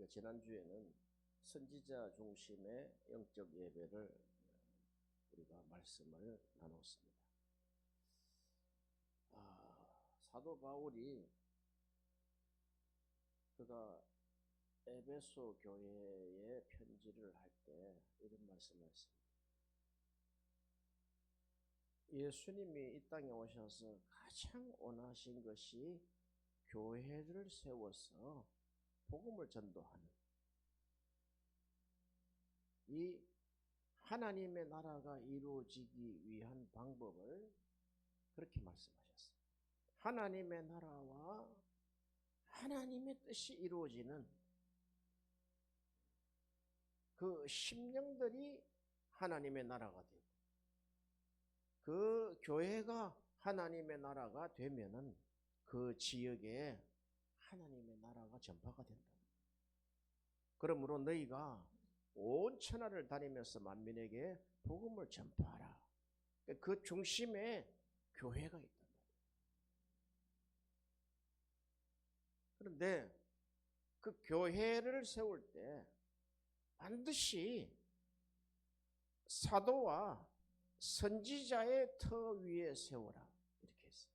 지난주에는 선지자 중심의 영적 예배를 우리가 말씀을 나눴습니다. 사도 바울이 그가 에베소 교회에 편지를 할 때 이런 말씀을 했습니다. 예수님이 이 땅에 오셔서 가장 원하신 것이 교회를 세워서 복음을 전도하는 이 하나님의 나라가 이루어지기 위한 방법을 그렇게 말씀하셨어요. 하나님의 나라와 하나님의 뜻이 이루어지는 그 심령들이 하나님의 나라가 되고 그 교회가 하나님의 나라가 되면은 그 지역에 하나님의 나라가 전파가 된다. 그러므로 너희가 온 천하를 다니면서 만민에게 복음을 전파하라. 그 중심에 교회가 있단 말이에요. 그런데 그 교회를 세울 때 반드시 사도와 선지자의 터 위에 세워라 이렇게 했어요.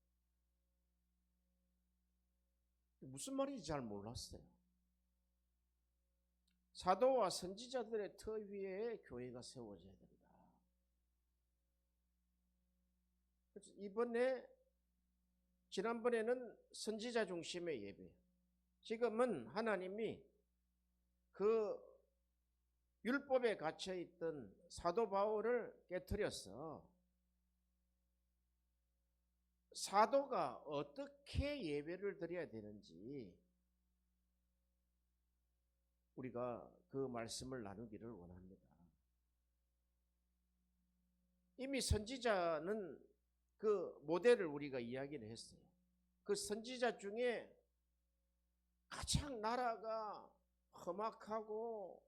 무슨 말인지 잘 몰랐어요. 사도와 선지자들의 터 위에 교회가 세워져야 된다. 그래서 지난번에는 선지자 중심의 예배, 지금은 하나님이 그 율법에 갇혀있던 사도 바울을 깨트려서 사도가 어떻게 예배를 드려야 되는지 우리가 그 말씀을 나누기를 원합니다. 이미 선지자는 그 모델을 우리가 이야기를 했어요. 그 선지자 중에 가장 나라가 험악하고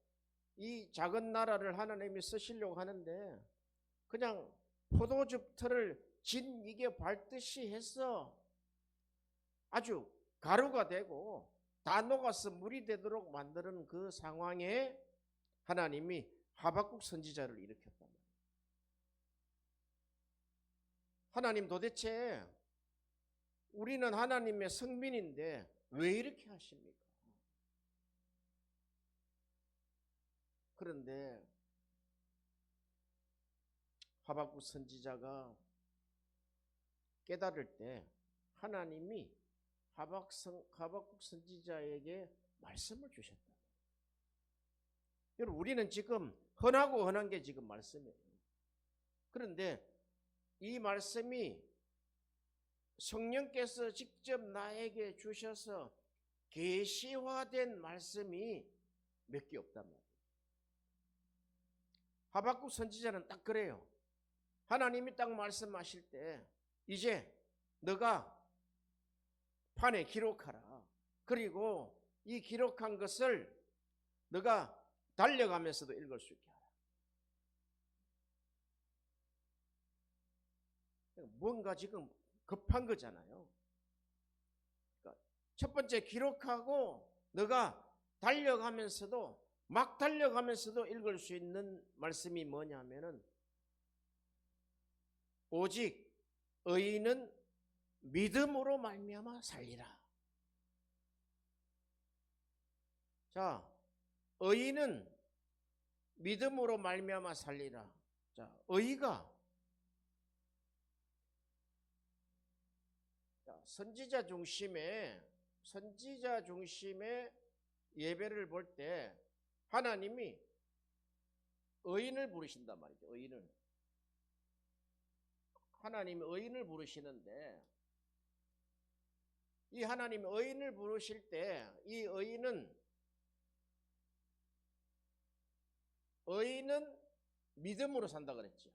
이 작은 나라를 하나님이 쓰시려고 하는데 그냥 포도즙 털을 진 이게 밟듯이 해서 아주 가루가 되고 다 녹아서 물이 되도록 만드는 그 상황에 하나님이 하박국 선지자를 일으켰단 말이에요. 하나님 도대체 우리는 하나님의 성민인데 왜 이렇게 하십니까? 그런데 하박국 선지자가 깨달을 때 하나님이 하박국 선지자에게 말씀을 주셨다. 여러분, 우리는 지금 흔하고 흔한 게 지금 말씀이에요. 그런데 이 말씀이 성령께서 직접 나에게 주셔서 계시화된 말씀이 몇 개 없단 말이에요. 하박국 선지자는 딱 그래요. 하나님이 딱 말씀하실 때 이제 너가 판에 기록하라. 그리고 이 기록한 것을 너가 달려가면서도 읽을 수 있게 하라. 뭔가 지금 급한 거잖아요. 그러니까 첫 번째 기록하고 너가 달려가면서도 막 달려가면서도 읽을 수 있는 말씀이 뭐냐면은 오직 의인은 믿음으로 말미암아 살리라. 자, 의인은 믿음으로 말미암아 살리라. 자, 의가 선지자 중심의 예배를 볼 때 하나님이 의인을 부르신단 말이죠. 의인을. 하나님이 의인을 부르시는데 이 하나님이 의인을 부르실 때 이 의인은 믿음으로 산다 그랬죠.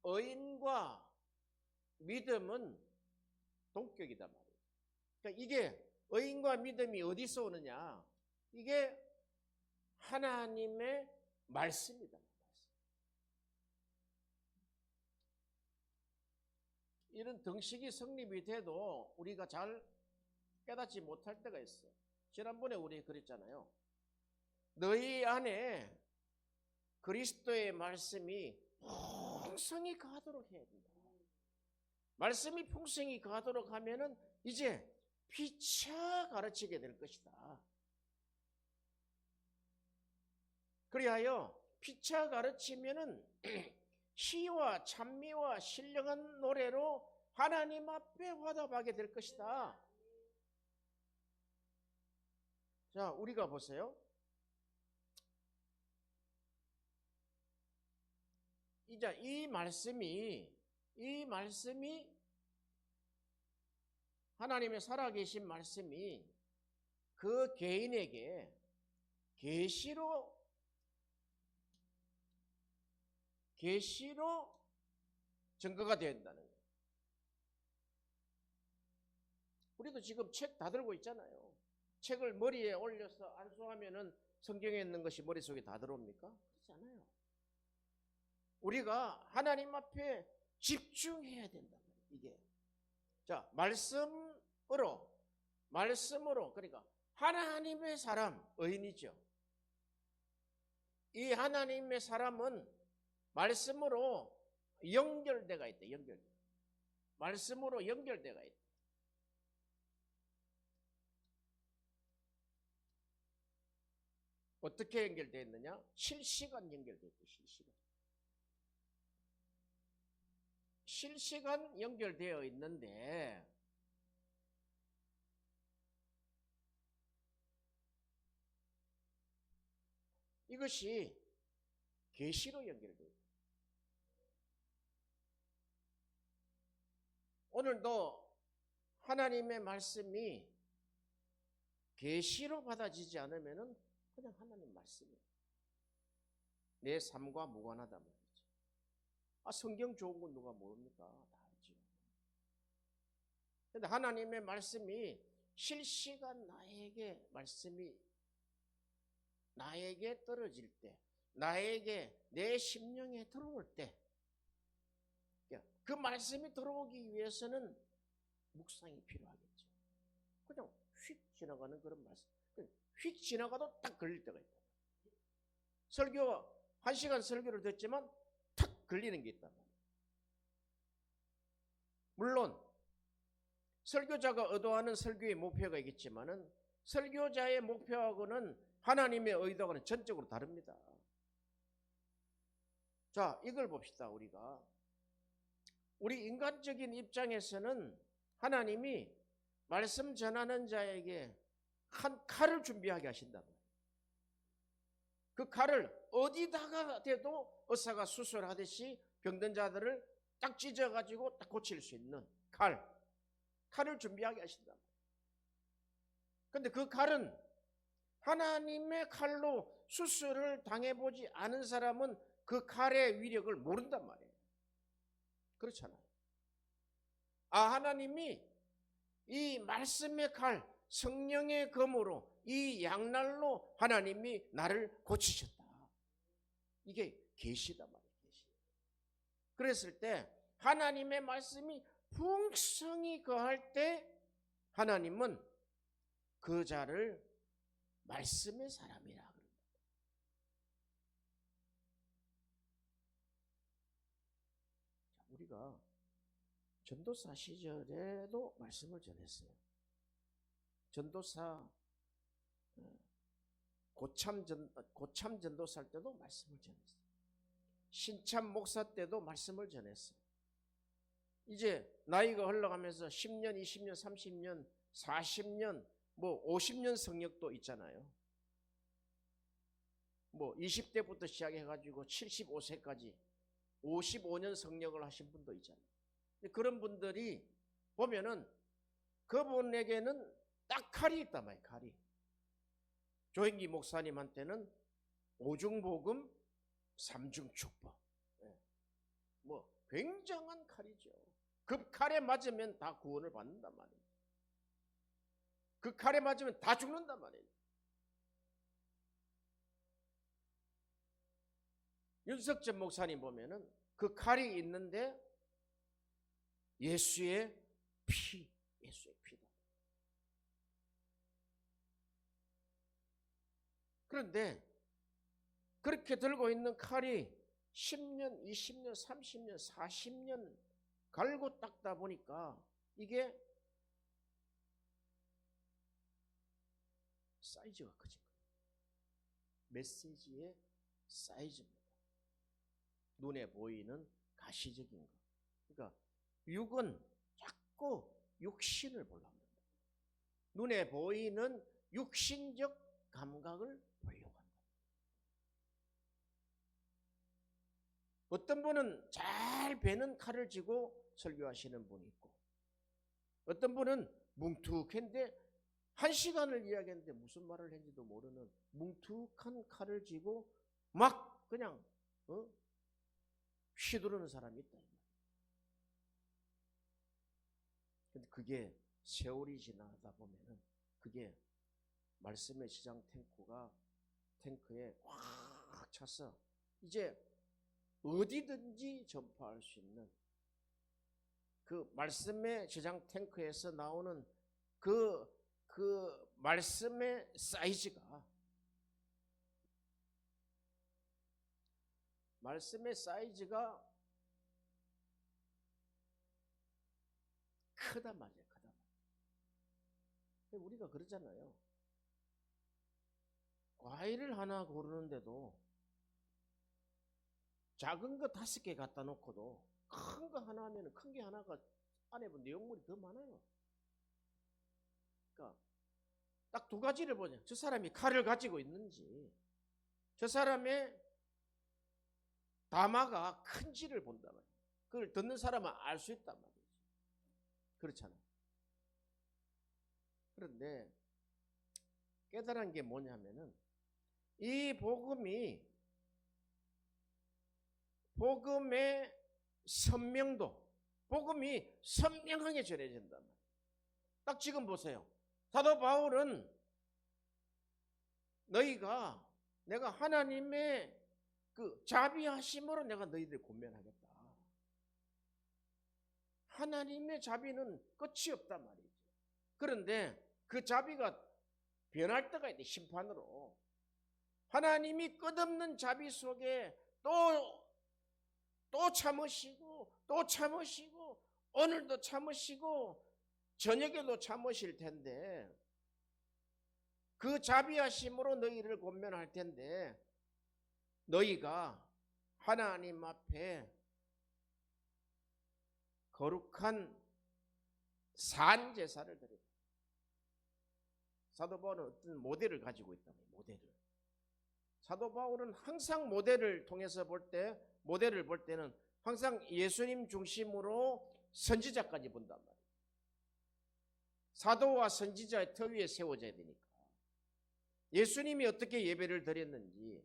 의인과 믿음은 동격이단 말이에요. 그러니까 이게 의인과 믿음이 어디서 오느냐? 이게 하나님의 말씀이다. 이런 등식이 성립이 돼도 우리가 잘 깨닫지 못할 때가 있어. 지난번에 우리 그랬잖아요. 너희 안에 그리스도의 말씀이 풍성히 가도록 해야 된다. 말씀이 풍성히 가도록 하면은 이제 피차 가르치게 될 것이다. 그리하여 피차 가르치면은 시와 찬미와 신령한 노래로 하나님 앞에 화답하게 될 것이다. 자, 우리가 보세요. 이제 이 말씀이 하나님의 살아계신 말씀이 그 개인에게 계시로 증거가 되어야 된다는 거예요. 우리도 지금 책 다 들고 있잖아요. 책을 머리에 올려서 안수하면은 성경에 있는 것이 머릿속에 다 들어옵니까? 그렇지 않아요. 우리가 하나님 앞에 집중해야 된다. 이게. 자, 말씀으로, 그러니까 하나님의 사람, 의인이죠. 이 하나님의 사람은 말씀으로 연결돼가 있다. 말씀으로 연결돼가 있다. 어떻게 연결되어 있느냐? 실시간 연결되어 있다. 실시간 연결되어 있는데 이것이 계시로 연결되어 있다. 오늘도 하나님의 말씀이 계시로 받아지지 않으면은 그냥 하나님 말씀이에요. 내 삶과 무관하다 말이죠. 성경 좋은 건 누가 모릅니까? 다 알죠. 그런데 하나님의 말씀이 실시간 나에게 떨어질 때, 나에게 내 심령에 들어올 때, 그 말씀이 들어오기 위해서는 묵상이 필요하겠죠. 그냥 휙 지나가는 그런 말씀. 휙 지나가도 딱 걸릴 때가 있다. 설교 1시간 설교를 듣지만 탁 걸리는 게 있다. 물론 설교자가 의도하는 설교의 목표가 있겠지만은 설교자의 목표하고는 하나님의 의도하고는 전적으로 다릅니다. 자, 이걸 봅시다. 우리 인간적인 입장에서는 하나님이 말씀 전하는 자에게 한 칼을 준비하게 하신다. 그 칼을 어디다가 대도 의사가 수술하듯이 병든 자들을 딱 찢어가지고 딱 고칠 수 있는 칼을 준비하게 하신다. 그런데 그 칼은 하나님의 칼로 수술을 당해보지 않은 사람은 그 칼의 위력을 모른단 말이에요. 그렇잖아요. 하나님이 이 말씀의 칼, 성령의 검으로 이 양날로 하나님이 나를 고치셨다. 이게 계시단 말이에요. 계시. 그랬을 때 하나님의 말씀이 풍성히 거할 때 하나님은 그 자를 말씀의 사람이라 그럽니다. 우리가 전도사 시절에도 말씀을 전했어요. 전도사 고참 전도사 때도 말씀을 전했어요. 신참 목사 때도 말씀을 전했어요. 이제 나이가 흘러가면서 10년, 20년, 30년, 40년, 50년 성역도 있잖아요. 20대부터 시작해가지고 75세까지 55년 성역을 하신 분도 있잖아요. 그런 분들이 보면은 그분에게는 딱 칼이 있단 말이에요. 칼이. 조행기 목사님한테는 5중복음 3중축복. 굉장한 칼이죠. 그 칼에 맞으면 다 구원을 받는단 말이에요. 그 칼에 맞으면 다 죽는단 말이에요. 윤석전 목사님 보면은 그 칼이 있는데 예수의 예수의 피다. 그런데 그렇게 들고 있는 칼이 10년, 20년, 30년, 40년 갈고 닦다 보니까 이게 사이즈가 커진 거예요. 메시지의 사이즈입니다. 눈에 보이는 가시적인 것. 그러니까 육은 자꾸 육신을 보려고 합니다. 눈에 보이는 육신적 감각을 보려고 한다. 어떤 분은 잘 베는 칼을 쥐고 설교하시는 분이 있고, 어떤 분은 뭉툭한데 1시간을 이야기했는데 무슨 말을 했는지도 모르는 뭉툭한 칼을 쥐고 막 그냥 휘두르는 사람이 있다. 근데 그게 세월이 지나다 보면은 그게 말씀의 시장 탱크에 꽉 차서 이제 어디든지 전파할 수 있는 그 말씀의 시장 탱크에서 나오는 그 말씀의 사이즈가 크단 말이에요. 크단 말이에요. 우리가 그러잖아요. 과일을 하나 고르는데도 작은 거 5개 갖다 놓고도 큰 거 하나 하면 큰 게 하나가 안에 내용물이 더 많아요. 그러니까 딱 2가지를 보자. 저 사람이 칼을 가지고 있는지, 저 사람의 담화가 큰지를 본단 말이에요. 그걸 듣는 사람은 알 수 있단 말이에요. 그렇잖아요. 그런데 깨달은 게 뭐냐면은 이 복음의 선명도, 복음이 선명하게 전해진단 말이에요. 딱 지금 보세요. 사도 바울은 내가 하나님의 그 자비하심으로 내가 너희들 권면하겠다. 하나님의 자비는 끝이 없단 말이죠. 그런데 그 자비가 변할 때가 있대, 심판으로. 하나님이 끝없는 자비 속에 또 참으시고 또 참으시고 오늘도 참으시고 저녁에도 참으실 텐데, 그 자비하심으로 너희를 권면할 텐데 너희가 하나님 앞에 거룩한 산 제사를 드려. 사도 바울은 어떤 모델을 가지고 있다. 모델을. 사도 바울은 항상 모델을 볼 때는 항상 예수님 중심으로 선지자까지 본단 말이에요. 사도와 선지자의 터 위에 세워져야 되니까. 예수님이 어떻게 예배를 드렸는지,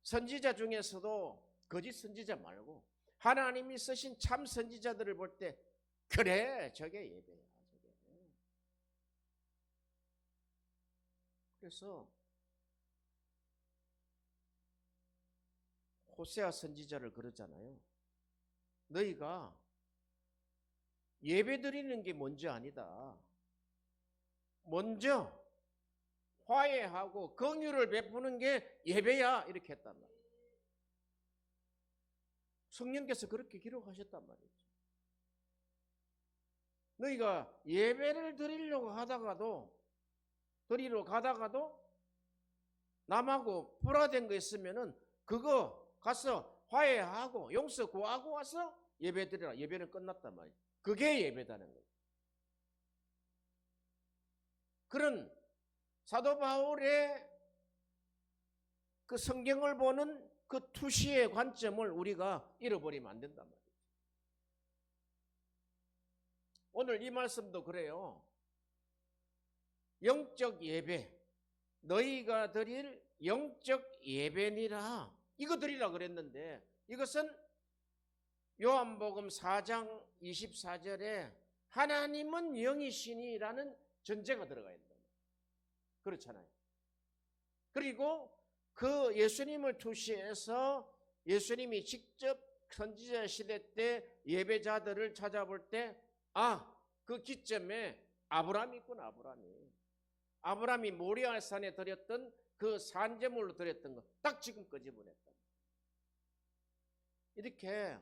선지자 중에서도 거짓 선지자 말고 하나님이 쓰신 참 선지자들을 볼 때, 그래, 저게 예배야. 저게. 그래서 호세아 선지자를 그러잖아요. 너희가 예배 드리는 게 먼저 아니다. 먼저 화해하고 긍휼을 베푸는 게 예배야. 이렇게 했단 말이에요. 성령께서 그렇게 기록하셨단 말이죠. 너희가 예배를 드리러 가다가도 남하고 불화된 거 있으면은 그거 가서 화해하고 용서 구하고 와서 예배 드리라. 예배는 끝났단 말이에요. 그게 예배다는 거예요. 그런 사도 바울의 그 성경을 보는 그 투시의 관점을 우리가 잃어버리면 안 된단 말이에요. 오늘 이 말씀도 그래요. 영적 예배, 너희가 드릴 영적 예배니라. 이거 드리라 그랬는데, 이것은 요한복음 4장 24절에 하나님은 영이시니라는 전제가 들어가 있는 거예요. 그렇잖아요. 그리고 그 예수님을 투시해서 예수님이 직접 선지자 시대 때 예배자들을 찾아볼 때 그 기점에 아브라함이 있구나. 아브라함이 모리아 산에 드렸던 그 산제물로 드렸던 거 딱 지금 끄집어냈다. 이렇게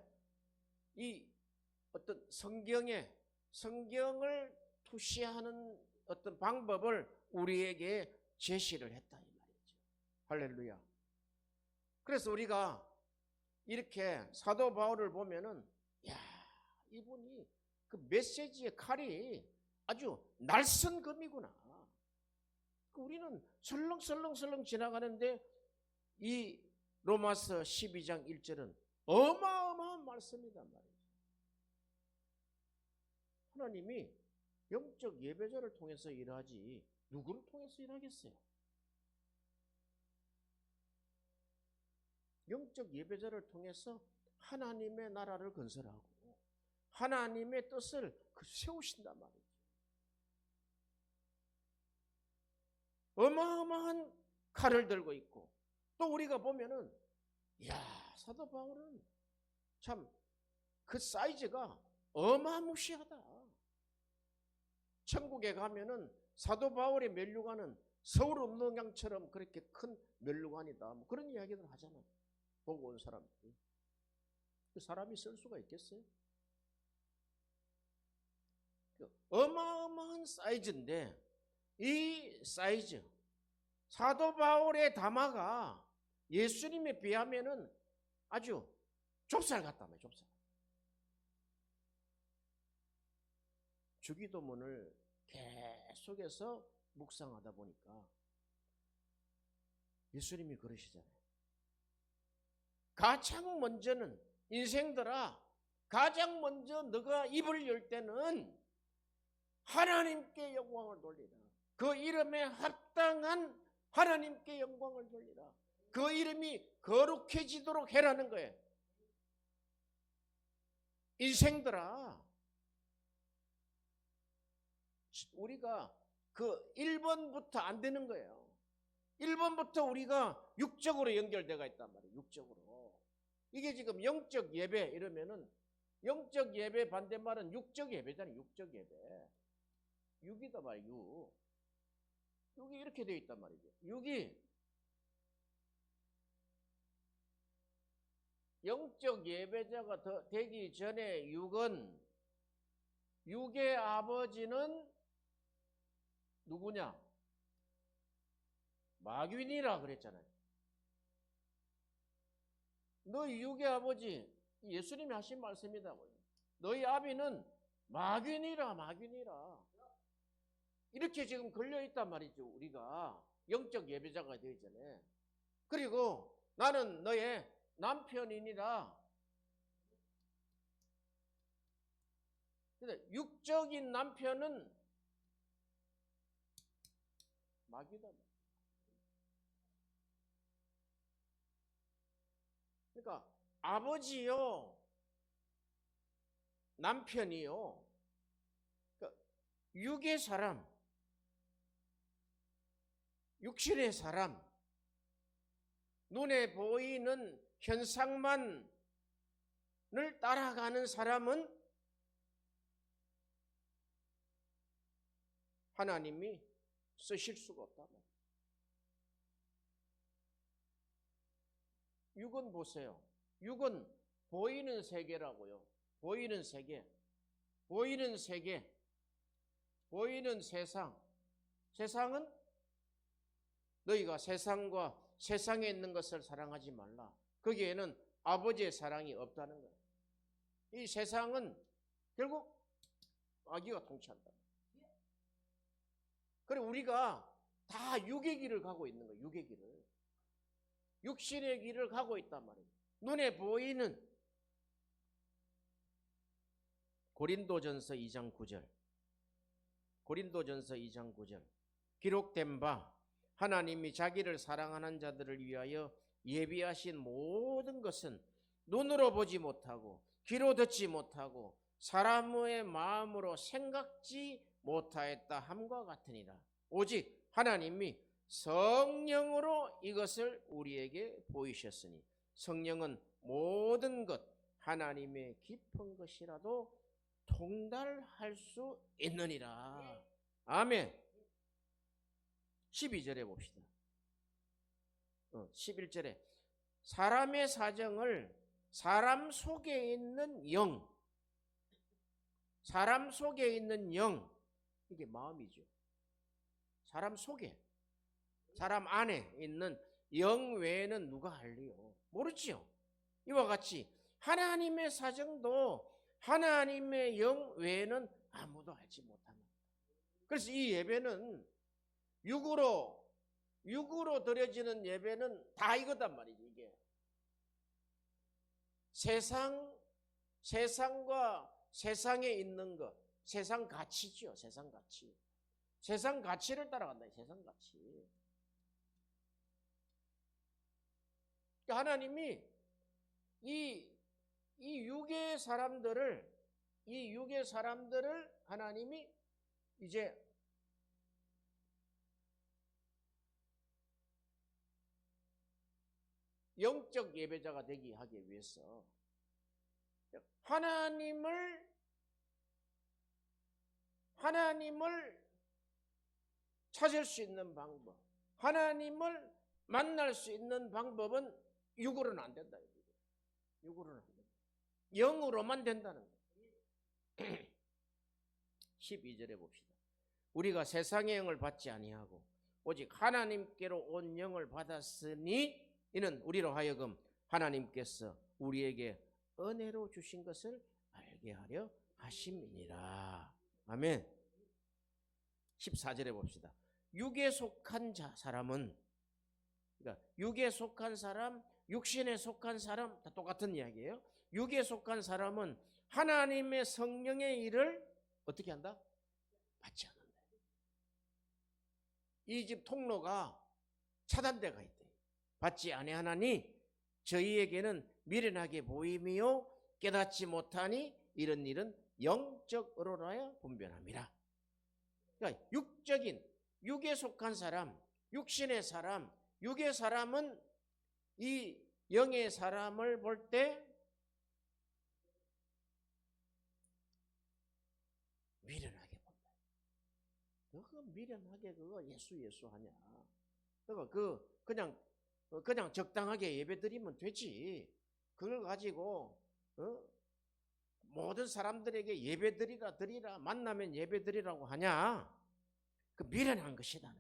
이 어떤 성경을 투시하는 어떤 방법을 우리에게 제시를 했다 이 말이죠. 할렐루야. 그래서 우리가 이렇게 사도 바울을 보면은 이분이 그 메시지의 칼이 아주 날선검이구나. 우리는 설렁설렁 지나가는데 이 로마서 12장 1절은 어마어마한 말씀이란 말이죠. 하나님이 영적 예배자를 통해서 일하지 누구를 통해서 일하겠어요? 영적 예배자를 통해서 하나님의 나라를 건설하고 하나님의 뜻을 세우신단 말이죠. 어마어마한 칼을 들고 있고 또 우리가 보면은 사도 바울은 참 그 사이즈가 어마무시하다. 천국에 가면은 사도 바울의 면류관은 서울 운동장처럼 그렇게 큰 면류관이다. 뭐 그런 이야기들 하잖아. 보고 온 사람들이. 그 사람이 쓸 수가 있겠어요? 어마어마한 사이즈인데 이 사이즈 사도 바울의 담화가 예수님에 비하면은 아주 좁쌀 같다며. 좁쌀. 주기도문을 계속해서 묵상하다 보니까 예수님이 그러시잖아요. 가장 먼저는 인생들아, 가장 먼저 너가 입을 열 때는 하나님께 영광을 돌리라. 그 이름에 합당한 하나님께 영광을 돌리라. 그 이름이 거룩해지도록 해라는 거예요. 인생들아, 우리가 그 1번부터 안 되는 거예요. 1번부터 우리가 육적으로 연결되어 있단 말이에요. 육적으로. 이게 지금 영적 예배 이러면은 영적 예배 반대말은 육적 예배잖아요. 육적 예배. 육이다 말이에요. 육이 이렇게 되어 있단 말이죠. 육이 영적 예배자가 되기 전에 육의 아버지는 누구냐? 마귀니라 그랬잖아요. 너희 육의 아버지, 예수님이 하신 말씀이다. 너희 아비는 마귀니라. 이렇게 지금 걸려있단 말이죠. 우리가 영적 예배자가 되기 전에. 그리고 나는 너의 남편이니라. 근데 육적인 남편은 마귀다. 그러니까 아버지요, 남편이요, 그러니까 육의 사람, 육신의 사람, 눈에 보이는 현상만을 따라가는 사람은 하나님이 쓰실 수가 없다. 육은 보세요. 육은 보이는 세계라고요. 보이는 세계. 보이는 세계. 보이는 세상. 세상은 너희가 세상과 세상에 있는 것을 사랑하지 말라. 거기에는 아버지의 사랑이 없다는 거예요. 이 세상은 결국 마귀가 통치한다. 그래 우리가 다 육의 길을 가고 있는 거예요. 육의 길을. 육신의 길을 가고 있단 말이에요. 눈에 보이는 고린도전서 2장 9절. 고린도전서 2장 9절. 기록된 바 하나님이 자기를 사랑하는 자들을 위하여 예비하신 모든 것은 눈으로 보지 못하고 귀로 듣지 못하고 사람의 마음으로 생각지 못하였다 함과 같으니라. 오직 하나님이 성령으로 이것을 우리에게 보이셨으니 성령은 모든 것 하나님의 깊은 것이라도 통달할 수 있느니라. 아멘. 12절에 봅시다. 11절에 사람의 사정을 사람 속에 있는 영, 사람 속에 있는 영, 이게 마음이죠. 사람 속에, 사람 안에 있는 영 외에는 누가 알리요? 모르지요. 이와 같이 하나님의 사정도 하나님의 영 외에는 아무도 알지 못합니다. 그래서 이 예배는 육으로 드려지는 예배는 다 이거단 말이죠. 이게 세상과 세상에 있는 것, 세상 가치죠. 세상 가치. 세상 가치를 따라간다. 세상 가치. 하나님이 이 육의 사람들을 하나님이 이제 영적 예배자가 되게 하기 위해서 하나님을 찾을 수 있는 방법, 하나님을 만날 수 있는 방법은 육으로는 안 된다. 육으로는 안 된다. 영으로만 된다는 거예요. 12절에 봅시다. 우리가 세상의 영을 받지 아니하고 오직 하나님께로 온 영을 받았으니 이는 우리로 하여금 하나님께서 우리에게 은혜로 주신 것을 알게 하려 하심이니라. 아멘. 14절에 봅시다. 육에 속한 사람은, 그러니까 육에 속한 사람, 육신에 속한 사람 다 똑같은 이야기예요. 육에 속한 사람은 하나님의 성령의 일을 어떻게 한다? 받지 않는다. 이 집 통로가 차단되어 있대. 받지 아니하나니 저희에게는 미련하게 보임이요 깨닫지 못하니 이런 일은 영적으로라야 분별함이라. 그러니까 육에 속한 사람, 육신의 사람, 육의 사람은 이 영의 사람을 볼 때 미련하게 본다. 그거 미련하게 그거 예수 하냐? 그거 그냥 적당하게 예배드리면 되지. 그걸 가지고 모든 사람들에게 예배드리라 만나면 예배드리라고 하냐? 그 미련한 것이다.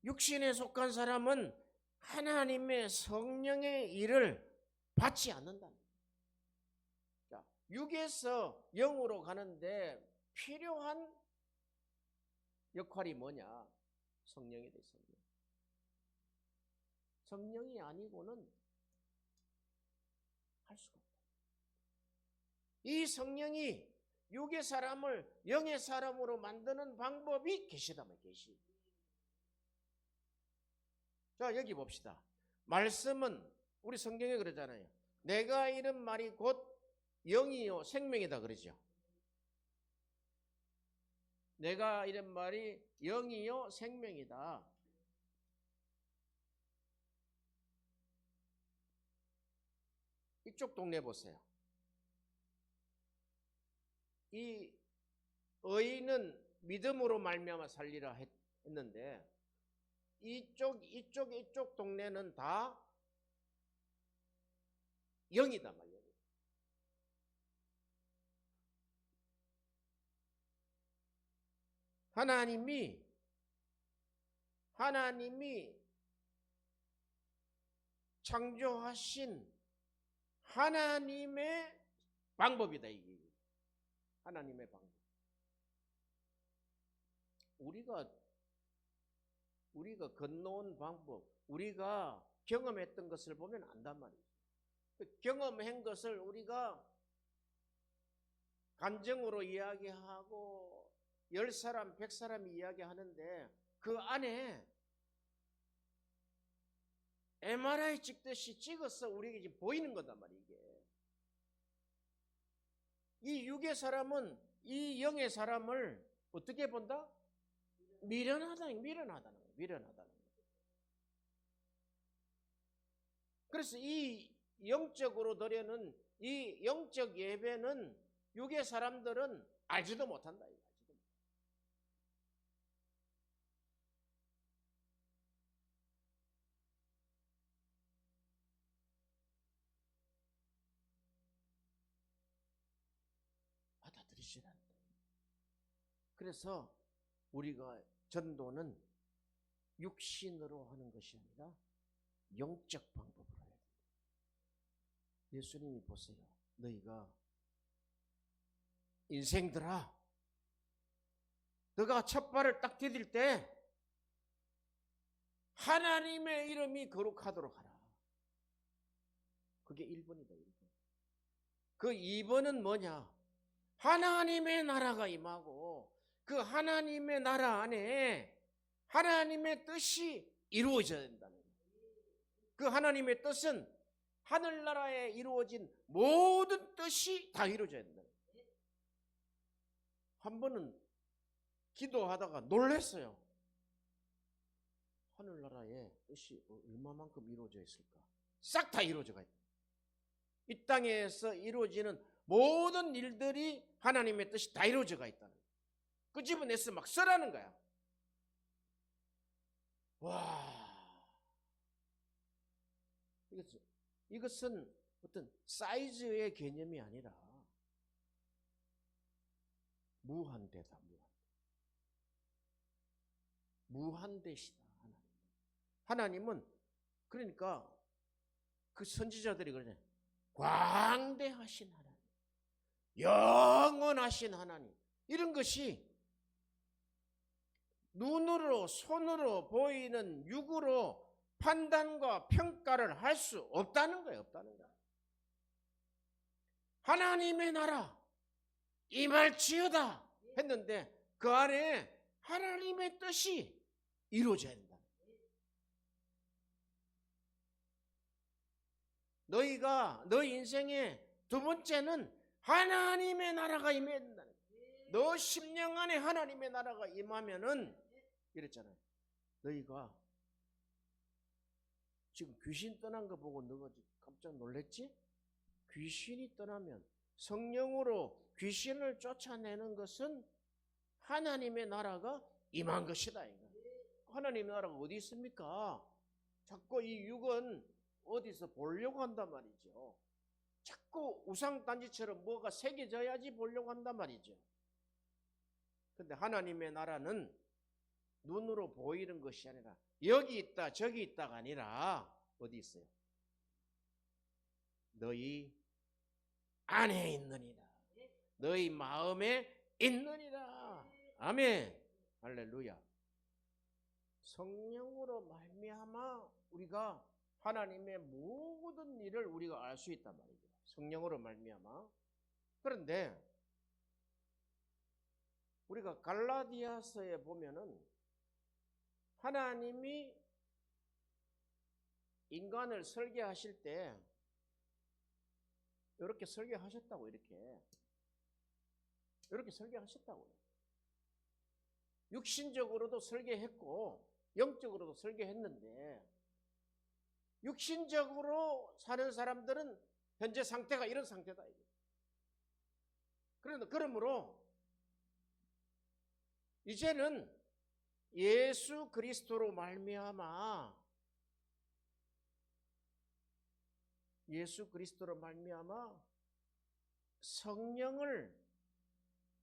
육신에 속한 사람은 하나님의 성령의 일을 받지 않는다. 자, 육에서 영으로 가는데 필요한 역할이 뭐냐? 성령이 돼. 성령이 아니고는 할 수가 없다. 이 성령이 육의 사람을 영의 사람으로 만드는 방법이 계시다. 계시. 자, 여기 봅시다. 말씀은 우리 성경에 그러잖아요. 내가 이른 말이 곧 영이요 생명이다 그러죠. 내가 이른 말이 영이요 생명이다. 이쪽 동네 보세요. 이 의인은 믿음으로 말미암아 살리라 했는데 이쪽 동네는 다 영이다 말이에요. 하나님이 창조하신 하나님의 방법이다. 이게 하나님의 방법. 우리가 건너온 방법, 우리가 경험했던 것을 보면 안단 말이에요. 그 경험한 것을 우리가 감정으로 이야기하고 10사람, 100사람이 이야기하는데 그 안에 MRI 찍듯이 찍어서 우리에게 지금 보이는 거단 말이에요. 이게. 이 육의 사람은 이 영의 사람을 어떻게 본다? 미련하다는 거예요. 그래서 이 영적으로 드려는 이 영적 예배는 육의 사람들은 알지도 못한다. 받아들이질 않는다. 그래서 우리가 전도는 육신으로 하는 것이 아니라 영적 방법으로 해야 된다. 예수님이 보세요. 너희가 인생들아, 너가 첫 발을 딱 디딜 때 하나님의 이름이 거룩하도록 하라. 그게 1번이다. 1번. 그 2번은 뭐냐? 하나님의 나라가 임하고 그 하나님의 나라 안에 하나님의 뜻이 이루어져야 된다는 거예요. 그 하나님의 뜻은 하늘나라에 이루어진 모든 뜻이 다 이루어져야 된다. 한 번은 기도하다가 놀랐어요. 하늘나라의 뜻이 얼마만큼 이루어져 있을까? 싹 다 이루어져 있다. 이 땅에서 이루어지는 모든 일들이 하나님의 뜻이 다 이루어져 있다는 거예요. 그 집어내서 막 써라는 거야. 와, 이것은 어떤 사이즈의 개념이 아니라 무한대다. 무한대시다. 하나님은 그러니까 그 선지자들이 그러잖아요. 광대하신 하나님, 영원하신 하나님, 이런 것이 눈으로 손으로 보이는 육으로 판단과 평가를 할 수 없다는 거예요. 없다는 거예요. 하나님의 나라 임할지어다 했는데 그 안에 하나님의 뜻이 이루어져야 된다. 너희 인생의 두 번째는 하나님의 나라가 임해야 된다. 너 심령 안에 하나님의 나라가 임하면은 이랬잖아요. 너희가 지금 귀신 떠난 거 보고 너가 깜짝 놀랬지? 귀신이 떠나면 성령으로 귀신을 쫓아내는 것은 하나님의 나라가 임한 것이다. 하나님의 나라가 어디 있습니까? 자꾸 이 육은 어디서 보려고 한단 말이죠. 자꾸 우상단지처럼 뭐가 새겨져야지 보려고 한단 말이죠. 근데 하나님의 나라는 눈으로 보이는 것이 아니라 여기 있다 저기 있다가 아니라 어디 있어요? 너희 안에 있느니라. 너희 마음에 있느니라. 아멘. 할렐루야. 성령으로 말미암아 우리가 하나님의 모든 일을 우리가 알 수 있단 말이죠. 성령으로 말미암아. 그런데 우리가 갈라디아서에 보면은 하나님이 인간을 설계하실 때 이렇게 설계하셨다고. 이렇게 설계하셨다고요. 육신적으로도 설계했고 영적으로도 설계했는데 육신적으로 사는 사람들은 현재 상태가 이런 상태다. 그러므로 이제는 예수 그리스도로 말미암아 성령을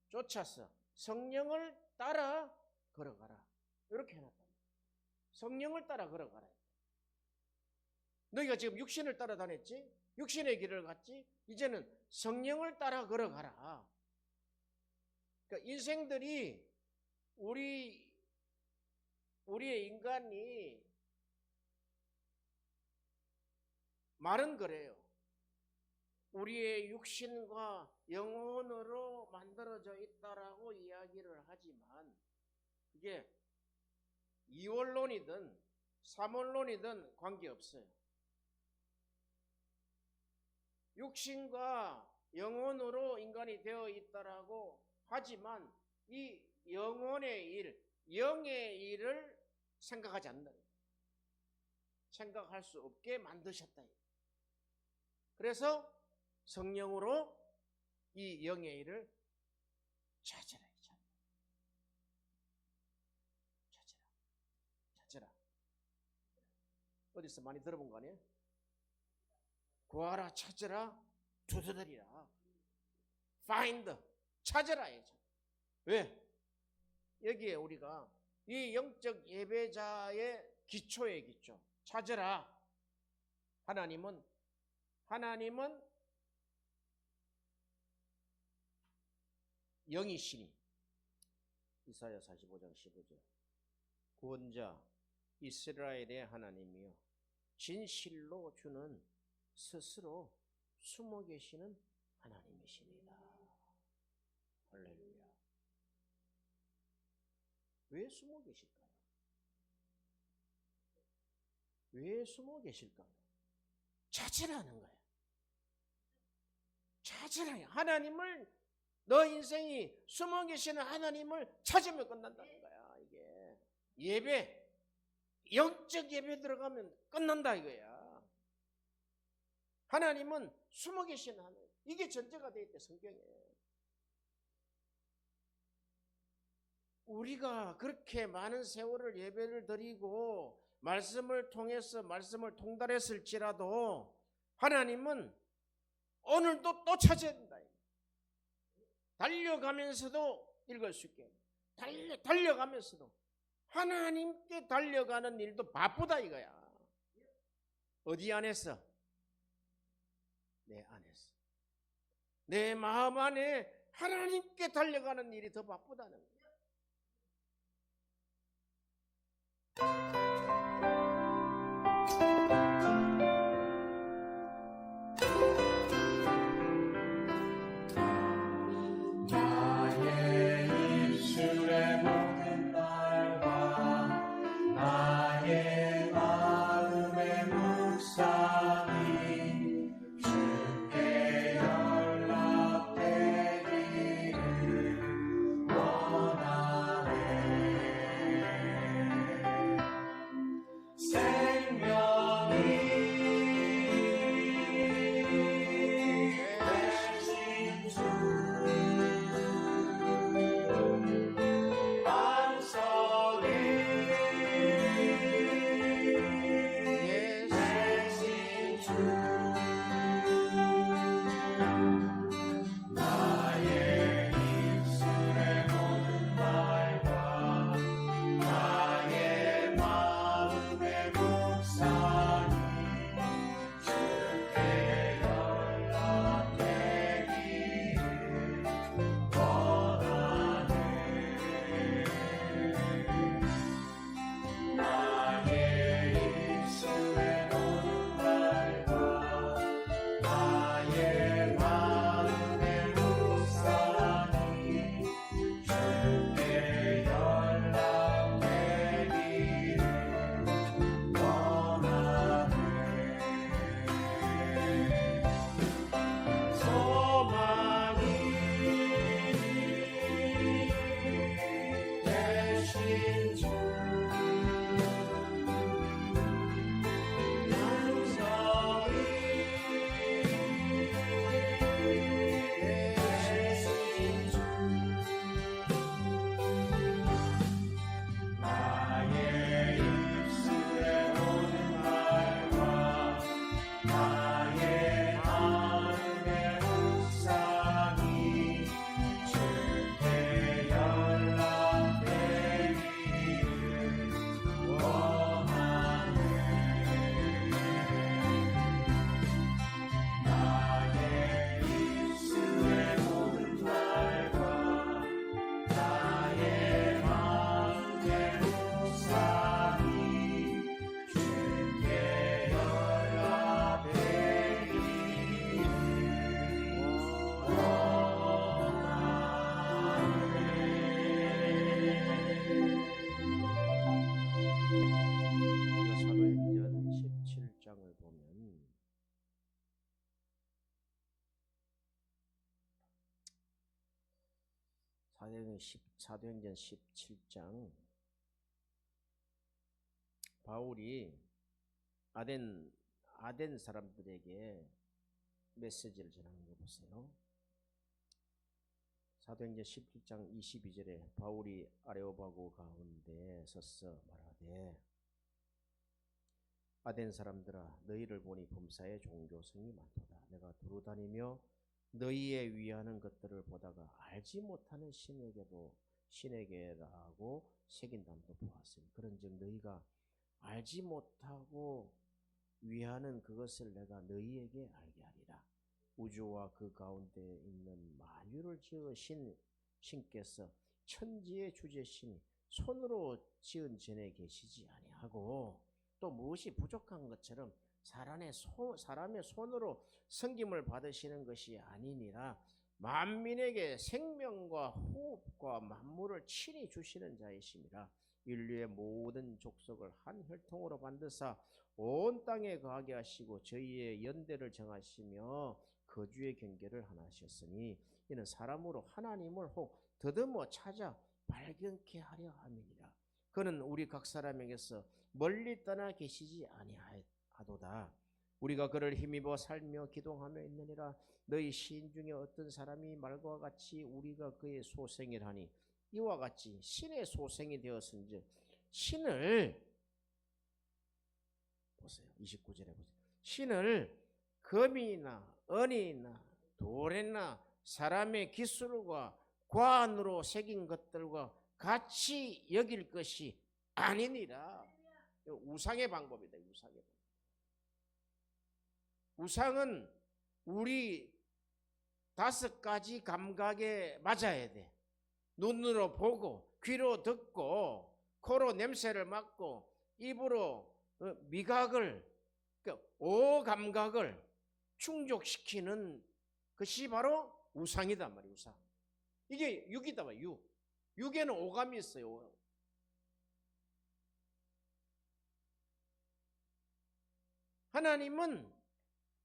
쫓아서 성령을 따라 걸어가라. 이렇게 해놨다. 성령을 따라 걸어가라. 너희가 지금 육신을 따라다녔지? 육신의 길을 갔지? 이제는 성령을 따라 걸어가라. 그러니까 인생들이 우리의 인간이 말은 그래요. 우리의 육신과 영혼으로 만들어져 있다라고 이야기를 하지만 그게 이원론이든 삼원론이든 관계없어요. 육신과 영혼으로 인간이 되어 있다라고 하지만 이 영혼의 일, 영의 일을 생각하지 않는다. 생각할 수 없게 만드셨다. 그래서 성령으로 이 영의 일을 찾으라. 찾으라. 어디서 많이 들어본 거 아니에요? 구하라, 찾으라, 두드리라. find, 찾으라. 왜? 여기에 우리가 이 영적 예배자의 기초의 기초, 찾으라. 하나님은 영이시니. 이사야 45장 15절. 구원자 이스라엘의 하나님이요 진실로 주는 스스로 숨어 계시는 하나님이십니다. 할렐루야. 왜 숨어 계실까요? 왜 숨어 계실까요? 찾으라는 거예요. 찾으라. 하나님을, 너 인생이 숨어 계시는 하나님을 찾으면 끝난다는 거야. 이게 예배, 영적 예배 들어가면 끝난다 이거야. 하나님은 숨어 계시는 하나님. 이게 전제가 되어 있대 성경에. 우리가 그렇게 많은 세월을 예배를 드리고 말씀을 통해서 말씀을 통달했을지라도 하나님은 오늘도 또 찾아야 된다. 달려가면서도 읽을 수 있게. 달려가면서도 하나님께 달려가는 일도 바쁘다 이거야. 어디 안에서? 내 안에서. 내 마음 안에 하나님께 달려가는 일이 더 바쁘다는 거야. 사도행전 17장 바울이 아덴 사람들에게 메시지를 전하는 거 보세요. 사도행전 17장 22절에 바울이 아레오바고 가운데 서서 말하되 아덴 사람들아 너희를 보니 범사에 종교성이 많도다. 내가 두루다니며 너희의 위하는 것들을 보다가 알지 못하는 신에게라고 새긴담도 보았으니 그런즉 너희가 알지 못하고 위하는 그것을 내가 너희에게 알게 하리라. 우주와 그 가운데 있는 만유를 지으신 신께서 천지의 주제신 손으로 지은 전에 계시지 아니하고 또 무엇이 부족한 것처럼 사람의 손으로 섬김을 받으시는 것이 아니니라. 만민에게 생명과 호흡과 만물을 친히 주시는 자이심이라. 인류의 모든 족속을 한 혈통으로 만드사 온 땅에 거하게 하시고 저희의 연대를 정하시며 거주의 경계를 하나 하셨으니 이는 사람으로 하나님을 혹 더듬어 찾아 발견케 하려 함이니라. 그는 우리 각 사람에게서 멀리 떠나 계시지 아니하도다. 우리가 그를 힘입어 살며 기동하며 있느니라. 너희 시인 중에 어떤 사람이 말과 같이 우리가 그의 소생이라니 이와 같이 신의 소생이 되었은즉 신을 보세요. 29절에 보세요. 신을 금이나 은이나 돌이나 사람의 기술과 관으로 새긴 것들과 같이 여길 것이 아니니라. 우상의 방법이다. 우상의 방법. 우상은 우리 5가지 감각에 맞아야 돼. 눈으로 보고 귀로 듣고 코로 냄새를 맡고 입으로 미각을 오감각을 충족시키는 것이 바로 우상이단 말이에요. 우상. 이게 육이다 말이에요. 육에는 오감이 있어요. 하나님은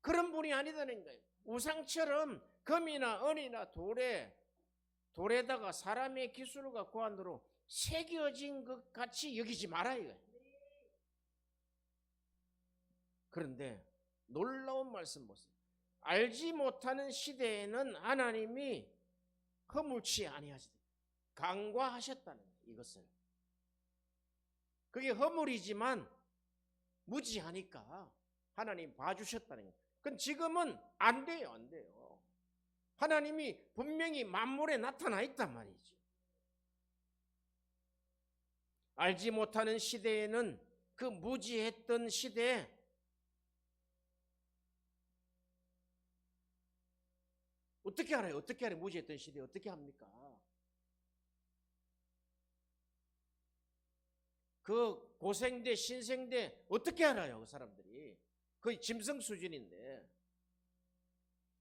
그런 분이 아니다는 거예요. 우상처럼 금이나 은이나 돌에다가 사람의 기술과 고안으로 새겨진 것 같이 여기지 말아요. 그런데 놀라운 말씀 보세요. 알지 못하는 시대에는 하나님이 허물치 아니하시다. 간과하셨다는 거예요. 이것을. 그게 허물이지만 무지하니까 하나님 봐주셨다는 거예요. 그건 지금은 안 돼요. 안 돼요. 하나님이 분명히 만물에 나타나 있단 말이죠. 알지 못하는 시대에는 그 무지했던 시대에 어떻게 알아요? 어떻게 알아요? 무지했던 시대에 어떻게 합니까? 그 고생대 신생대 어떻게 알아요? 그 사람들이 거의 짐승 수준인데.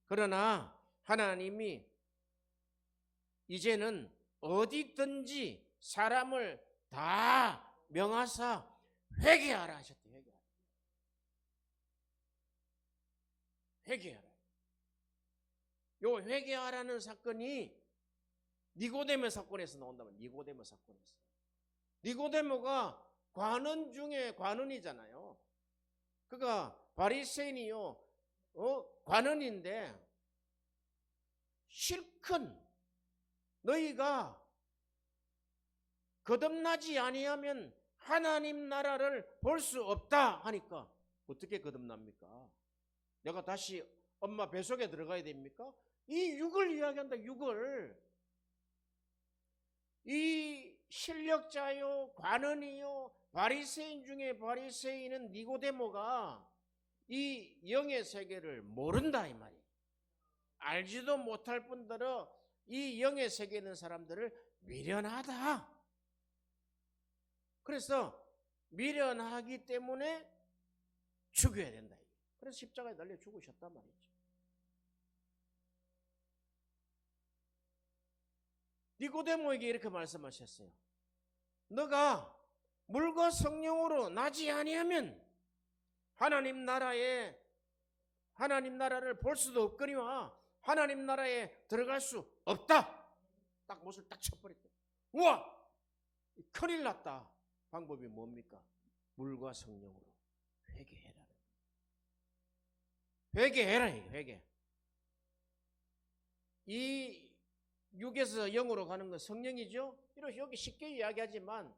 그러나 하나님이 이제는 어디든지 사람을 다 명하사 회개하라 하셨대요. 회개하라. 요 회개하라는 사건이 니고데모 사건에서 나온다면 니고데모 사건에서. 니고데모가 관원 중에 관원이잖아요. 그가 바리새인이요, 관원인데 실컷 너희가 거듭나지 아니하면 하나님 나라를 볼 수 없다 하니까 어떻게 거듭납니까? 내가 다시 엄마 뱃속에 들어가야 됩니까? 이 육을 이야기한다. 육을. 이 실력자요, 관원이요, 바리새인 중에 바리새인은 니고데모가 이 영의 세계를 모른다 이 말이에요. 알지도 못할 뿐더러 이 영의 세계에 있는 사람들을 미련하다. 그래서 미련하기 때문에 죽여야 된다. 그래서 십자가에 달려 죽으셨단 말이죠. 니고데모에게 이렇게 말씀하셨어요. 너가 물과 성령으로 나지 아니하면 하나님 나라를 볼 수도 없거니와 하나님 나라에 들어갈 수 없다. 딱 못을 딱 쳐버렸대. 우와, 큰일 났다. 방법이 뭡니까? 물과 성령으로 회개해라. 회개해라. 회개. 이 6에서 0으로 가는 건 성령이죠. 이렇게 여기 쉽게 이야기하지만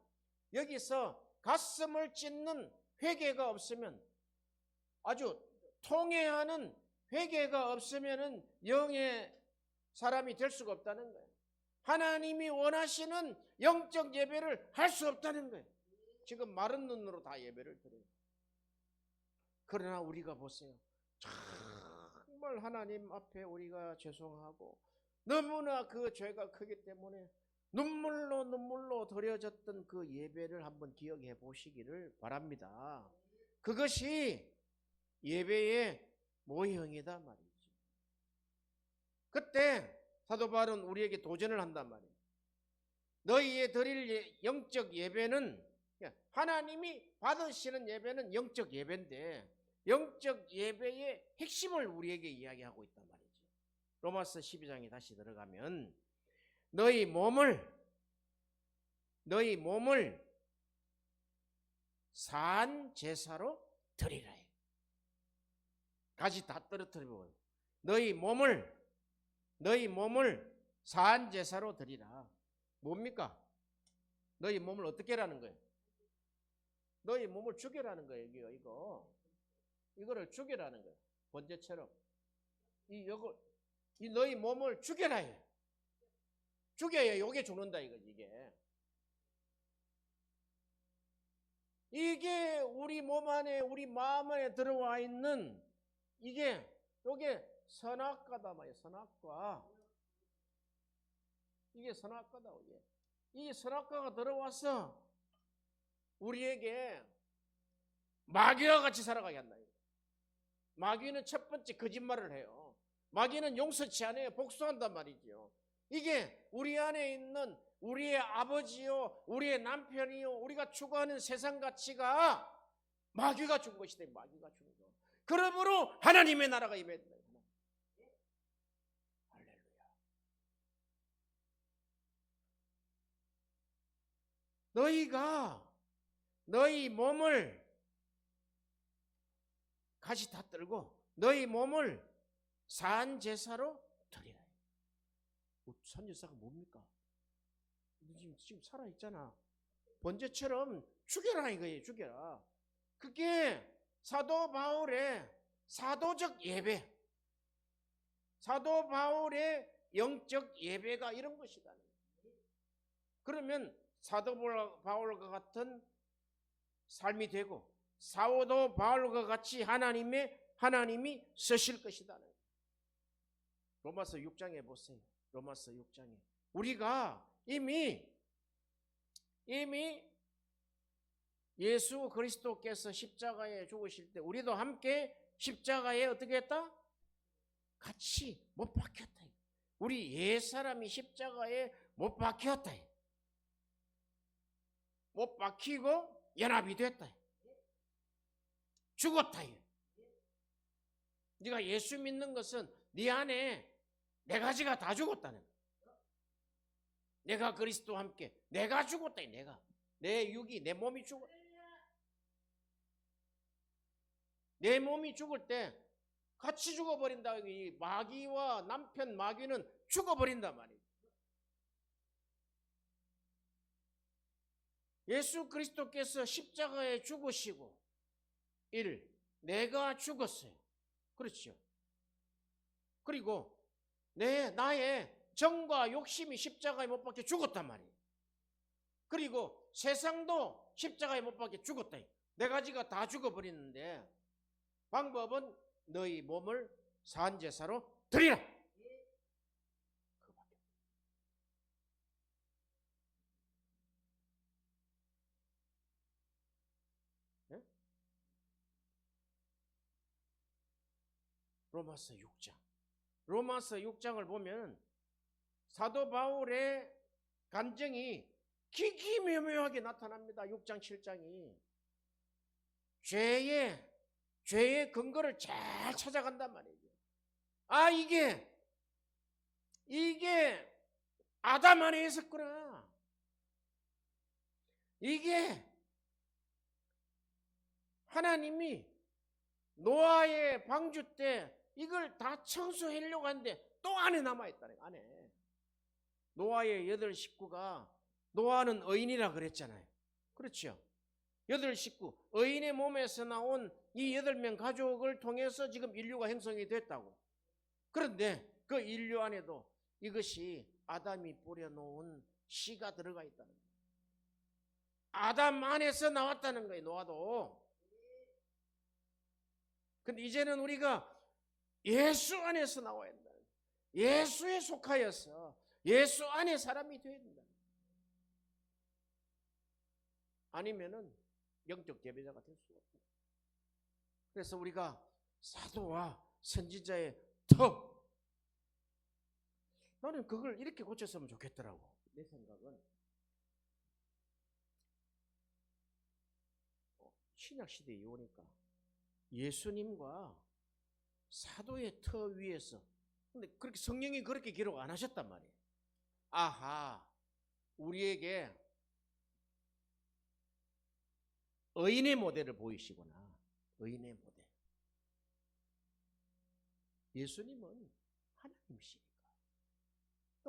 여기서 가슴을 찢는 회개가 없으면, 아주 통회하는 회개가 없으면은 영의 사람이 될 수가 없다는 거예요. 하나님이 원하시는 영적 예배를 할 수 없다는 거예요. 지금 마른 눈으로 다 예배를 드려요. 그러나 우리가 보세요. 정말 하나님 앞에 우리가 죄송하고 너무나 그 죄가 크기 때문에 눈물로 드려졌던 그 예배를 한번 기억해 보시기를 바랍니다. 그것이 예배의 모형이다 말이죠. 그때 사도 바울은 우리에게 도전을 한단 말이에요. 너희의 드릴 영적 예배는, 하나님이 받으시는 예배는 영적 예배인데 영적 예배의 핵심을 우리에게 이야기하고 있단 말이죠. 로마서 12장에 다시 들어가면 너희 몸을 산 제사로 드리라. 가지 다 떨어뜨리고 너희 몸을 산 제사로 드리라. 뭡니까? 너희 몸을 어떻게 하라는 거예요? 너희 몸을 죽여라는 거예요. 이거를 죽여라는 거예요. 번제처럼 이 너희 몸을 죽여라 해요. 죽여야 요게 죽는다 이거지. 이게 우리 몸 안에, 우리 마음 안에 들어와 있는 요게 선악과다 말이에요. 선악과. 이게 선악과다. 이 선악과가 들어와서 우리에게 마귀와 같이 살아가게 한다. 마귀는 첫 번째 거짓말을 해요. 마귀는 용서치 않아요. 복수한단 말이죠. 이게 우리 안에 있는 우리의 아버지요, 우리의 남편이요, 우리가 추구하는 세상 가치가 마귀가 준 것이다. 마귀가 준 거. 그러므로 하나님의 나라가 임했다. 할렐루야. 너희가 너희 몸을 가시 다 떨고 너희 몸을 산 제사로 드리라. 산 제사가 뭡니까? 지금 살아있잖아. 번제처럼 죽여라 이거예요. 죽여라. 그게 사도 바울의 사도적 예배, 사도 바울의 영적 예배가 이런 것이다. 그러면 사도 바울과 같은 삶이 되고 사도 바울과 같이 하나님이 쓰실 것이다. 로마서 6장에 보세요. 로마서 6장에 우리가 이미 예수 그리스도께서 십자가에 죽으실 때 우리도 함께 십자가에 어떻게 했다? 같이 못 박혔다. 우리 옛사람이 십자가에 못 박혔다. 못 박히고 연합이 됐다. 죽었다. 네가 예수 믿는 것은 네 안에 네 가지가 다 죽었다는 거야. 내가 그리스도와 함께 내가 죽었다. 내 육이, 내 몸이 죽었다. 내 몸이 죽을 때 같이 죽어버린다. 이 마귀와 남편 마귀는 죽어버린단 말이에요. 예수 그리스도께서 십자가에 죽으시고 내가 죽었어요. 그렇죠. 그리고 나의 정과 욕심이 십자가에 못 박혀 죽었단 말이에요. 그리고 세상도 십자가에 못 박혀 죽었다. 네 가지가 다 죽어버리는데 방법은 너희 몸을 산 제사로 드리라. 네? 로마서 6장. 로마서 6장을 보면 사도 바울의 감정이 기기묘묘하게 나타납니다. 6장 7장이 죄의 근거를 잘 찾아간단 말이에요. 아, 이게 아담 안에 있었구나. 이게 하나님이 노아의 방주 때 이걸 다 청소하려고 하는데 또 안에 남아있다는 거예요. 안에. 노아의 8식구가, 노아는 의인이라 그랬잖아요. 그렇죠? 8식구, 의인의 몸에서 나온 이 8명 가족을 통해서 지금 인류가 형성이 됐다고. 그런데 그 인류 안에도 이것이 아담이 뿌려놓은 씨가 들어가 있다는 거예요. 아담 안에서 나왔다는 거예요. 노아도. 근데 이제는 우리가 예수 안에서 나와야 된다. 예수에 속하여서 예수 안에 사람이 되어야 된다. 아니면은 영적 예배자가 될 수가 없다. 그래서 우리가 사도와 선지자의 터, 나는 그걸 이렇게 고쳤으면 좋겠더라고. 내 생각은 신약 시대에 오니까 예수님과 사도의 터 위에서, 근데 그렇게 성령이 그렇게 기록 안 하셨단 말이에요. 아하, 우리에게 의인의 모델을 보이시구나. 의인의 모델. 예수님은 하나님이시니까.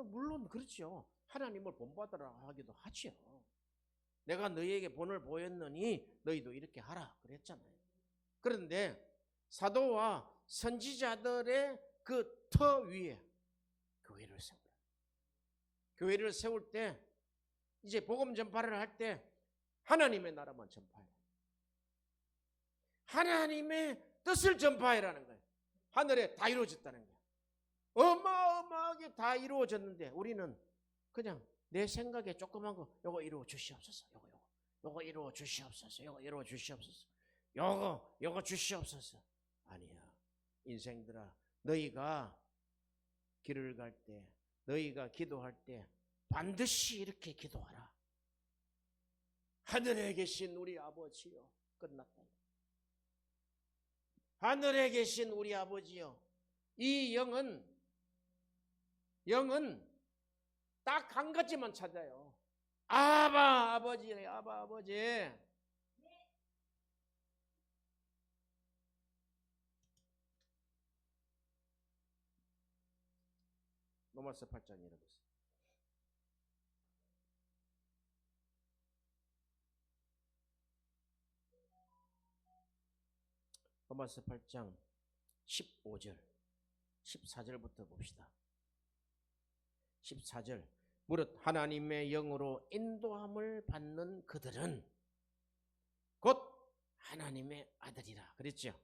물론 그렇죠. 하나님을 본받으라 하기도 하죠. 내가 너희에게 본을 보였느니 너희도 이렇게 하라 그랬잖아요. 그런데 사도와 선지자들의 그 터 위에 교회를 세우라. 교회를 세울 때, 이제 복음 전파를 할 때 하나님의 나라만 전파해. 하나님의 뜻을 전파해라는 거예요. 하늘에 다 이루어졌다는 거예요. 어마어마하게 다 이루어졌는데 우리는 그냥 내 생각에 조그만 거, 요거 이루어 주시옵소서. 요거 이루어 주시옵소서. 요거 이루어 주시옵소서. 요거 주시옵소서. 아니야. 인생들아, 너희가 길을 갈 때, 너희가 기도할 때 반드시 이렇게 기도하라. 하늘에 계신 우리 아버지요. 끝났다. 하늘에 계신 우리 아버지요. 이 영은 딱 한 가지만 찾아요. 아바 아버지래. 아바 아버지. 로마서 8장 읽어보세요. 로마서 8장 15절 14절부터 봅시다. 14절. 무릇 하나님의 영으로 인도함을 받는 그들은 곧 하나님의 아들이라 그랬죠.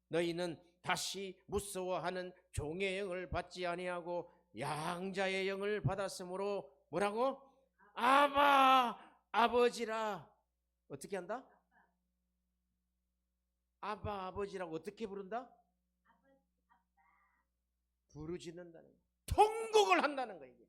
너희는 다시 무서워하는 종의 영을 받지 아니하고 양자의 영을 받았으므로 뭐라고? 아바 아버지라. 어떻게 한다? 아바 아버지라고 어떻게 부른다? 부르짖는다는 거예요. 통곡을 한다는 거예요. 이게.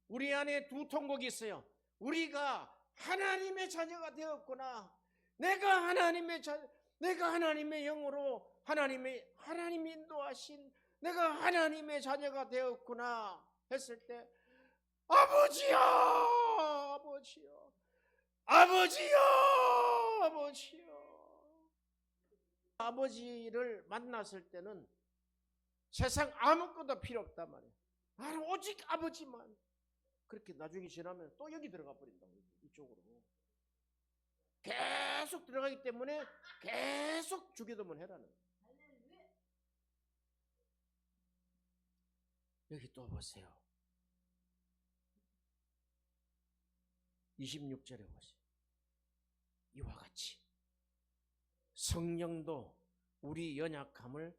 우리 안에 두 통곡이 있어요. 우리가 하나님의 자녀가 되었구나. 내가 하나님의 영으로 하나님이 인도하신 내가 하나님의 자녀가 되었구나 했을 때, 아버지야, 아버지요, 아버지요, 아버지요. 아버지를 만났을 때는 세상 아무것도 필요 없단 말이에요. 오직 아버지만. 그렇게 나중에 지나면 또 여기 들어가 버린다. 이쪽으로 계속 들어가기 때문에 계속 주기도문 해라는 거예요. 여기 또 보세요. 26절에 보세요. 이와 같이 성령도 우리 연약함을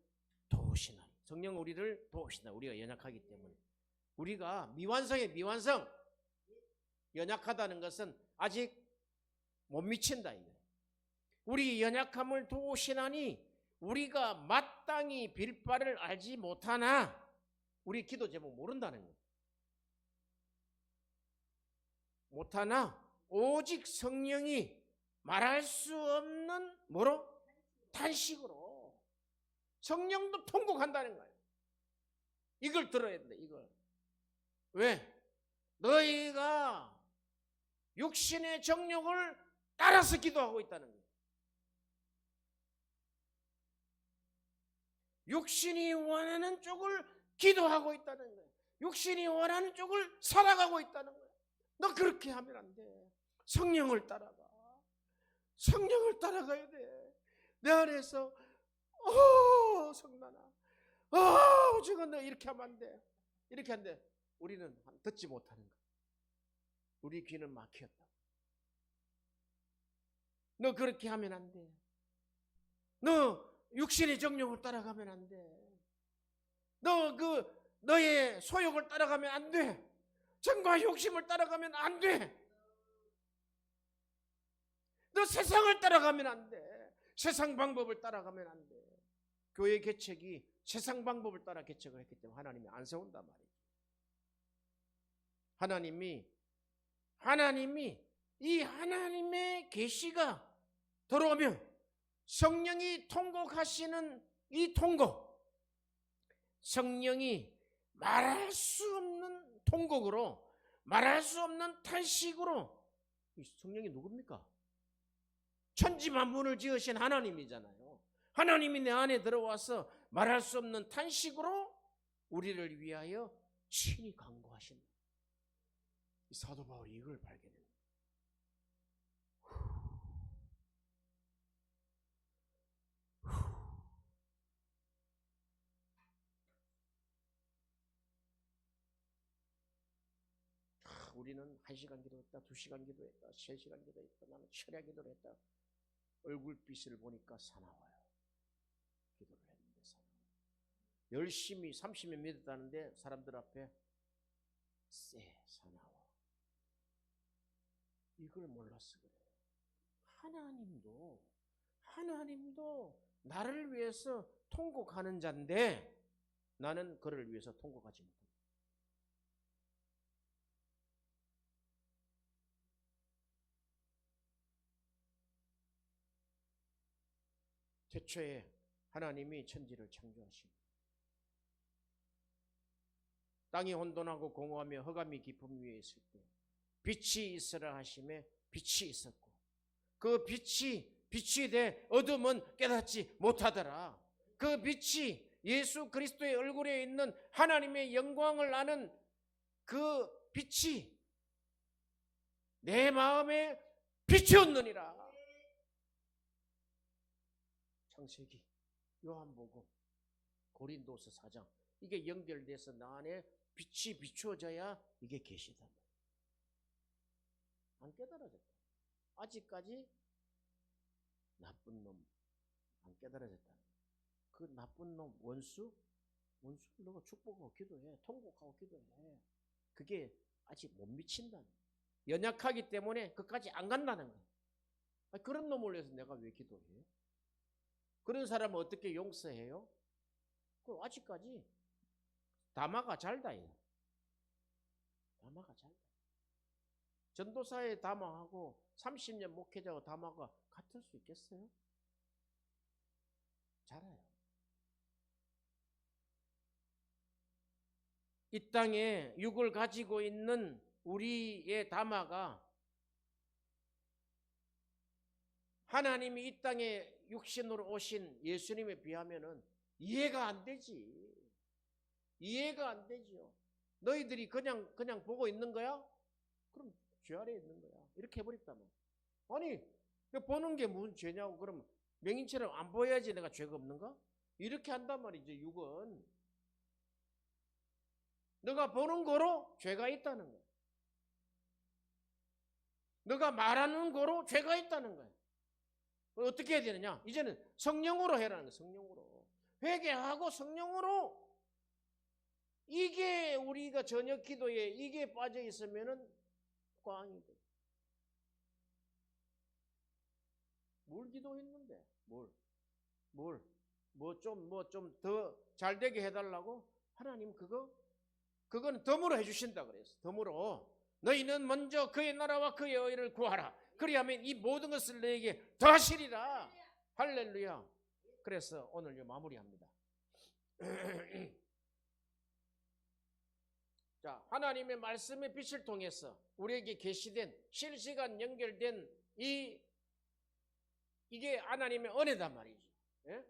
도우시나니. 성령 우리를 도우시나. 우리가 연약하기 때문에. 우리가 미완성의 미완성. 연약하다는 것은 아직 못 미친다 이거예요. 우리 연약함을 도우시나니 우리가 마땅히 빌 바를 알지 못하나. 우리 기도 제목 모른다는 거예요. 못하나 오직 성령이 말할 수 없는 뭐로? 탄식으로. 성령도 통곡한다는 거예요. 이걸 들어야 돼. 이걸. 왜? 너희가 육신의 정욕을 따라서 기도하고 있다는 거예요. 육신이 원하는 쪽을 기도하고 있다는 거예요. 육신이 원하는 쪽을 살아가고 있다는 거예요. 너 그렇게 하면 안 돼. 성령을 따라가. 성령을 따라가야 돼. 내 안에서 성난아, 지금 너 이렇게 하면 안 돼. 이렇게 하는데 우리는 듣지 못하는 거야. 우리 귀는 막혔다. 너 그렇게 하면 안 돼. 너 육신의 정욕을 따라가면 안 돼. 너 너의 소욕을 따라가면 안 돼. 정과 욕심을 따라가면 안 돼. 너 세상을 따라가면 안 돼. 세상 방법을 따라가면 안 돼. 교회 개척이 세상 방법을 따라 개척을 했기 때문에 하나님이 안 세운단 말이에요. 하나님이 이 하나님의 계시가 들어오면 성령이 통곡하시는 이 통곡, 성령이 말할 수 없는 통곡으로, 말할 수 없는 탄식으로, 이 성령이 누굽니까? 천지 만물을 지으신 하나님이잖아요. 하나님이 내 안에 들어와서 말할 수 없는 탄식으로 우리를 위하여 친히 간구하신다. 이 사도 바울이 이걸 발견해요. 우리는 1시간 기도했다, 2시간 기도했다, 3시간 기도했다, 나는 철야 기도를 했다. 얼굴빛을 보니까 사나워요. 기도를 했는데 사나워요. 열심히 30년 믿었다는데 사람들 앞에 사나워. 이걸 몰랐어 그래요. 하나님도 나를 위해서 통곡하는 자인데 나는 그를 위해서 통곡하지 못한다. 태초에 하나님이 천지를 창조하시고 땅이 혼돈하고 공허하며 흑암이 깊음 위에 있을 때 빛이 있으라 하심에 빛이 있었고 그 빛이 돼 어둠은 깨닫지 못하더라. 그 빛이 예수 그리스도의 얼굴에 있는 하나님의 영광을 아는 그 빛이 내 마음에 비추었느니라. 창세기, 요한복음, 고린도서 4장 이게 연결돼서 나 안에 빛이 비추어져야 이게 계시다. 안 깨달아졌다. 아직까지 나쁜 놈 안 깨달아졌다. 그 나쁜 놈 원수를 너가 축복하고 기도해. 통곡하고 기도해. 그게 아직 못 미친다는 거야. 연약하기 때문에 그까지 안 간다는 거야. 그런 놈을 위해서 내가 왜 기도해? 그런 사람은 어떻게 용서해요? 아직까지 다마가 잘다예요. 다마가 잘다. 전도사의 다마하고 30년 목회자하고 다마가 같을 수 있겠어요? 잘해요. 이 땅에 육을 가지고 있는 우리의 다마가 하나님이 이 땅에 육신으로 오신 예수님에 비하면은 이해가 안 되지. 이해가 안 되죠. 너희들이 그냥 보고 있는 거야? 그럼 죄 아래에 있는 거야. 이렇게 해버렸다면. 아니, 보는 게 무슨 죄냐고. 그럼 맹인처럼 안 보여야지 내가 죄가 없는가? 이렇게 한단 말이죠, 육은. 너가 보는 거로 죄가 있다는 거야. 너가 말하는 거로 죄가 있다는 거야. 어떻게 해야 되느냐? 이제는 성령으로 해라는 거야. 성령으로. 회개하고 성령으로. 이게 우리가 저녁 기도에 이게 빠져 있으면은 꽝이 돼. 뭘 기도했는데? 뭐 좀 더 잘 되게 해달라고? 하나님 그거는 덤으로 해주신다 그랬어. 덤으로. 너희는 먼저 그의 나라와 그의 의를 구하라. 그리하면 이 모든 것을 너에게 더하시리라. 할렐루야. 그래서 오늘 마무리합니다. 자, 하나님의 말씀의 빛을 통해서 우리에게 계시된 실시간 연결된 이게 하나님의 은혜단 말이죠. 예?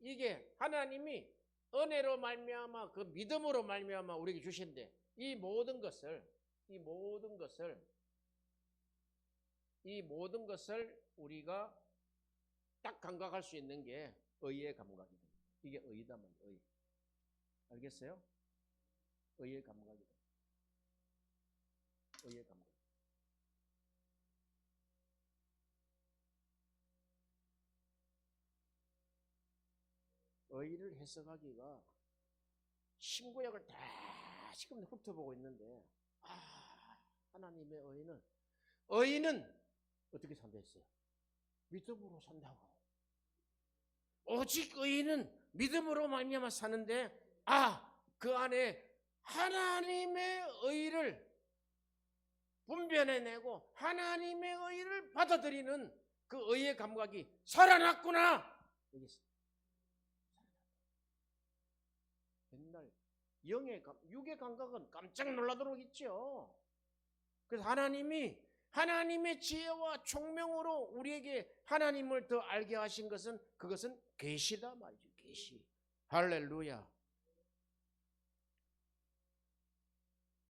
이게 하나님이 은혜로 말미암아 그 믿음으로 말미암아 우리에게 주신데 이 모든 것을 우리가 딱 감각할 수 있는 게 의의 감각이다. 이게 의다 말이에요. 의. 알겠어요? 의의 감각이다. 의의 감각. 의를 해석하기가 신구약을 다 지금 훑어보고 있는데 하나님의 의는 어떻게 산다 했어요? 믿음으로 산다고. 오직 의인은 믿음으로 말미암아 사는데 그 안에 하나님의 의를 분별해내고 하나님의 의를 받아들이는 그 의의 감각이 살아났구나. 여기 있어요. 옛날 육의 감각은 깜짝 놀라도록 있죠. 그래서 하나님의 지혜와 총명으로 우리에게 하나님을 더 알게 하신 그것은 계시다 말이죠. 계시. 할렐루야.